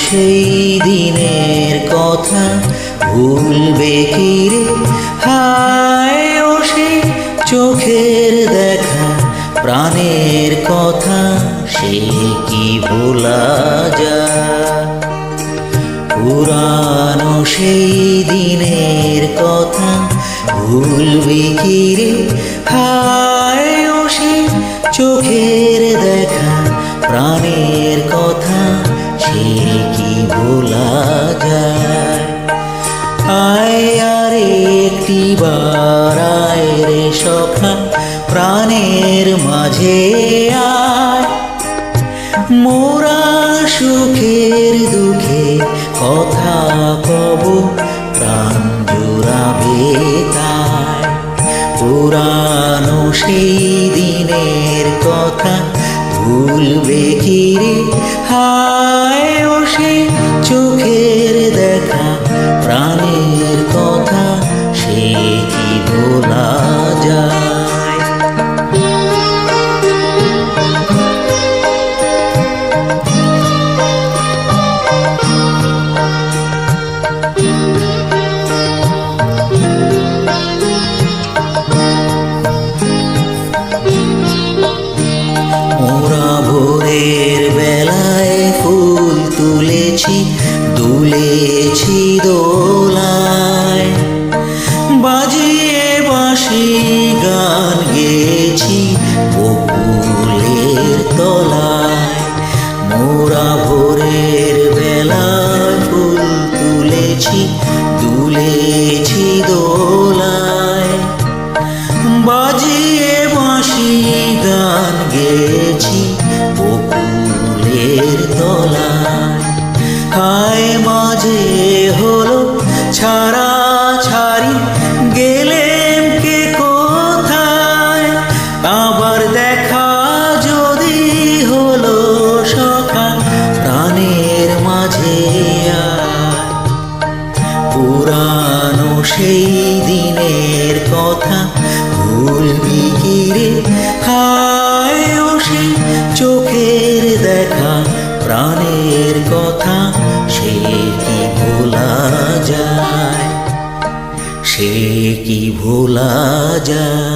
সেই দিনের কথা ভুলবে কি রে? হায় ও সেই চোখের দেখা, প্রাণের কথা সে কি ভোলা যায়? পুরানো সেই দিনের কথা ভুলবে কি রে? হায় ও সেই চোখের দেখা, প্রাণের কথা সে কি ভোলা যায়? আয় আর একটি বার আয় রে সখা, প্রাণের মাঝে আয়। মোরা সুখের দুঃখে কথা কব, প্রাণ জুড়াবে তাই। পুরানো সেই দিনের কথা ভুলবে কি রে? হায় ও সেই চোখের দেখা, প্রাণের কথা সে কি ভোলা যায়? মোরা ভোরের বেলায় ফুল তুলেছি, দুলেছি দোলায়, বাজিয়ে বাঁশি গান গেয়েছি বকুলের তলায়। মোরা ভোরের বেলায় ফুল তুলেছি, দুলেছি দোলায়, বাজিয়ে বাঁশি গান গেয়েছি বকুলের তলায়। হায় মাঝে হলো ছাড়া ছাড়ি, গেলেম কে কোথায়? আবার দেখা যদি হলো সখা, প্রাণের মাঝে আয়। পুরানো সেই দিনের কথা ভুলবি কি রে? হায় ও সেই চোখের দেখা, প্রাণের কথা সে কি ভোলা যায়? সে কি ভোলা যায়?